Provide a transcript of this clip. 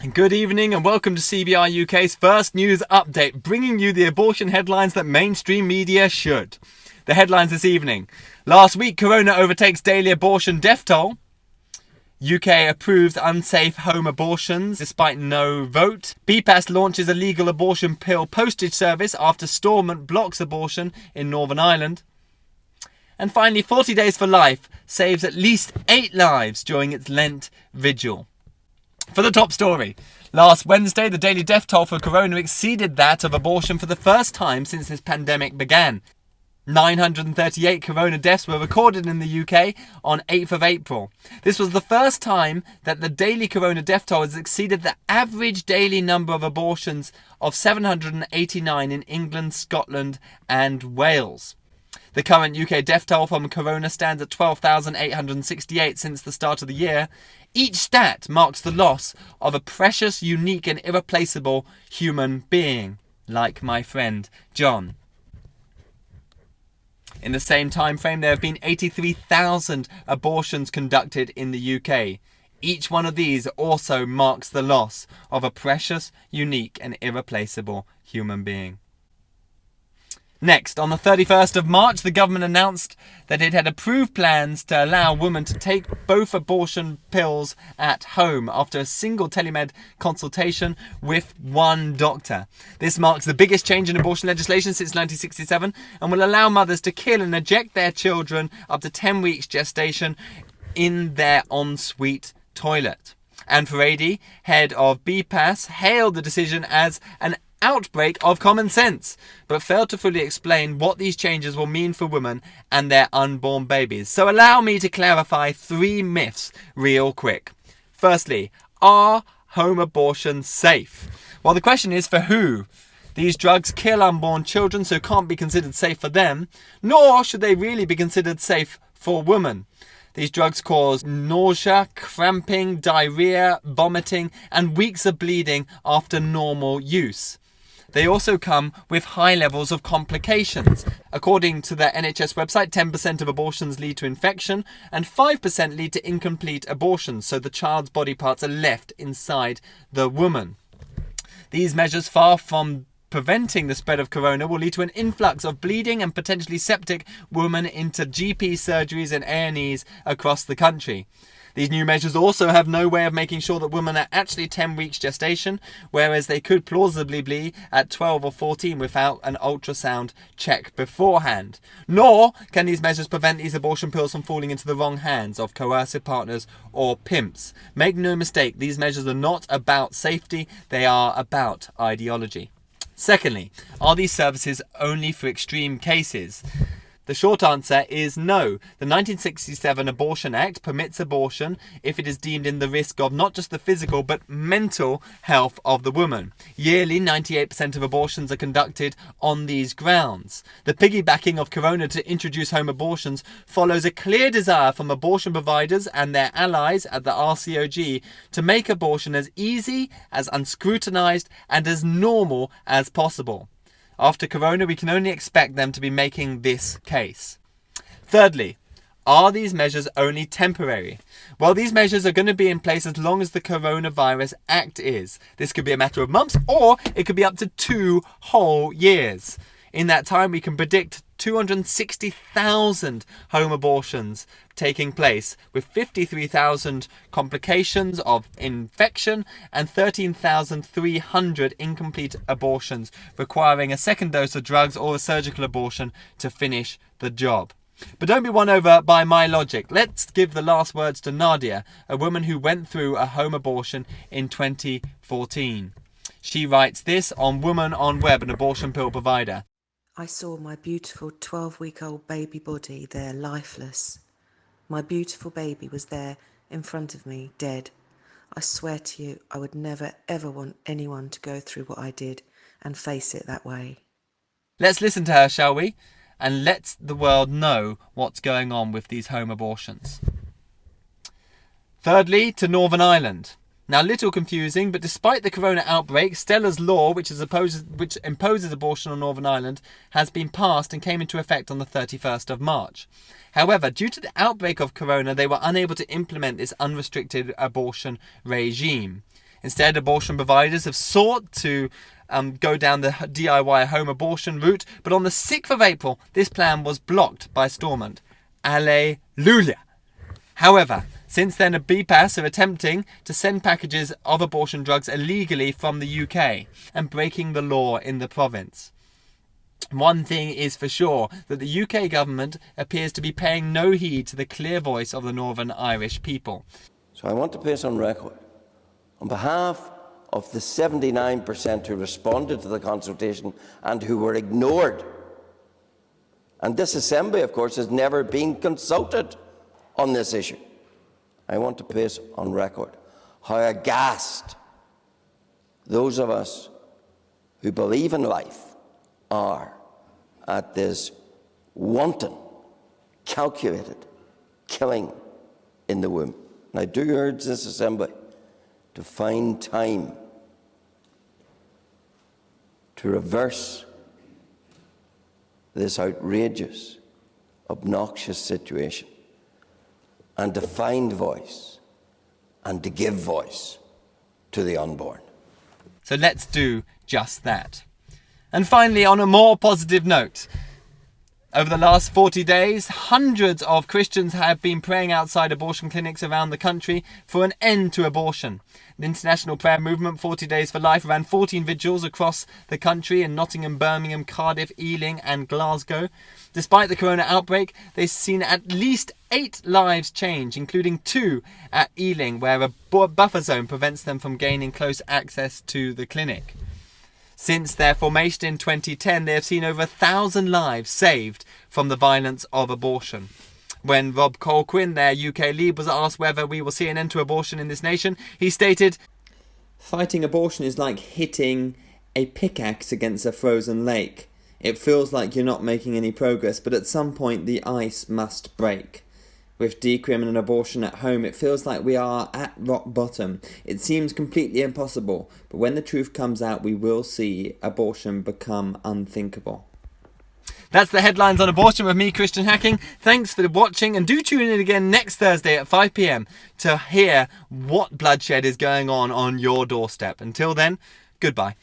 Good evening and welcome to CBRUK's first news update, bringing you the abortion headlines that mainstream media should. The headlines this evening. Last week, Corona overtakes daily abortion death toll. UK approves unsafe home abortions despite no vote. BPAS launches a legal abortion pill postage service after Stormont blocks abortion in Northern Ireland. And finally, 40 Days for Life saves at least 8 lives during its Lent vigil. For the top story, last Wednesday, the daily death toll for corona exceeded that of abortion for the first time since this pandemic began. 938 corona deaths were recorded in the UK on 8th of April. This was the first time that the daily corona death toll has exceeded the average daily number of abortions of 789 in England, Scotland and Wales. The current UK death toll from corona stands at 12,868 since the start of the year. Each stat marks the loss of a precious, unique and irreplaceable human being, like my friend John. In the same time frame, there have been 83,000 abortions conducted in the UK. Each one of these also marks the loss of a precious, unique and irreplaceable human being. Next, on the 31st of March, the government announced that it had approved plans to allow women to take both abortion pills at home after a single telemed consultation with one doctor. This marks the biggest change in abortion legislation since 1967 and will allow mothers to kill and eject their children up to 10 weeks gestation in their ensuite toilet. Anne Farady, head of BPAS, hailed the decision as an outbreak of common sense, but failed to fully explain what these changes will mean for women and their unborn babies. So allow me to clarify 3 myths real quick. Firstly, are home abortions safe? Well, the question is for who? These drugs kill unborn children, so can't be considered safe for them, nor should they really be considered safe for women. These drugs cause nausea, cramping, diarrhea, vomiting, and weeks of bleeding after normal use. They also come with high levels of complications. According to the NHS website, 10% of abortions lead to infection and 5% lead to incomplete abortions, so the child's body parts are left inside the woman. These measures, far from preventing the spread of corona, will lead to an influx of bleeding and potentially septic women into GP surgeries and A&Es across the country. These new measures also have no way of making sure that women are actually 10 weeks gestation, whereas they could plausibly be at 12 or 14 without an ultrasound check beforehand. Nor can these measures prevent these abortion pills from falling into the wrong hands of coercive partners or pimps. Make no mistake, these measures are not about safety, they are about ideology. Secondly, are these services only for extreme cases? The short answer is no. The 1967 Abortion Act permits abortion if it is deemed in the risk of not just the physical but mental health of the woman. Yearly, 98% of abortions are conducted on these grounds. The piggybacking of corona to introduce home abortions follows a clear desire from abortion providers and their allies at the RCOG to make abortion as easy, as unscrutinized and as normal as possible. After corona, we can only expect them to be making this case. Thirdly, are these measures only temporary? Well, these measures are going to be in place as long as the Coronavirus Act is. This could be a matter of months, or it could be up to 2 whole years. In that time, we can predict 260,000 home abortions taking place, with 53,000 complications of infection and 13,300 incomplete abortions requiring a second dose of drugs or a surgical abortion to finish the job. But don't be won over by my logic. Let's give the last words to Nadia, a woman who went through a home abortion in 2014. She writes this on Woman on Web, an abortion pill provider. I saw my beautiful 12-week-old baby body there, lifeless. My beautiful baby was there in front of me, dead. I swear to you, I would never ever want anyone to go through what I did and face it that way. Let's listen to her, shall we? And let the world know what's going on with these home abortions. Thirdly, to Northern Ireland. Now, little confusing, but despite the corona outbreak, Stella's law, which imposes abortion on Northern Ireland, has been passed and came into effect on the 31st of March. However, due to the outbreak of corona, they were unable to implement this unrestricted abortion regime. Instead, abortion providers have sought to go down the DIY home abortion route, but on the 6th of April, this plan was blocked by Stormont. Alleluia! However, since then, a BPAS are attempting to send packages of abortion drugs illegally from the UK and breaking the law in the province. One thing is for sure, that the UK government appears to be paying no heed to the clear voice of the Northern Irish people. So I want to place on record, on behalf of the 79% who responded to the consultation and who were ignored. And this Assembly, of course, has never been consulted on this issue. I want to place on record how aghast those of us who believe in life are at this wanton, calculated killing in the womb. And I do urge this Assembly to find time to reverse this outrageous, obnoxious situation and to find voice and to give voice to the unborn. So let's do just that. And finally, on a more positive note, over the last 40 days, hundreds of Christians have been praying outside abortion clinics around the country for an end to abortion. The International Prayer Movement 40 Days for Life ran 14 vigils across the country in Nottingham, Birmingham, Cardiff, Ealing and Glasgow. Despite the corona outbreak, they've seen at least 8 lives change, including 2 at Ealing, where a buffer zone prevents them from gaining close access to the clinic. Since their formation in 2010, they have seen over 1,000 lives saved from the violence of abortion. When Rob Colquhoun, their UK lead, was asked whether we will see an end to abortion in this nation, he stated, "Fighting abortion is like hitting a pickaxe against a frozen lake. It feels like you're not making any progress, but at some point the ice must break. With decriminal abortion at home, it feels like we are at rock bottom. It seems completely impossible, but when the truth comes out, we will see abortion become unthinkable." That's the headlines on abortion with me, Christian Hacking. Thanks for watching, and do tune in again next Thursday at 5 p.m. to hear what bloodshed is going on your doorstep. Until then, goodbye.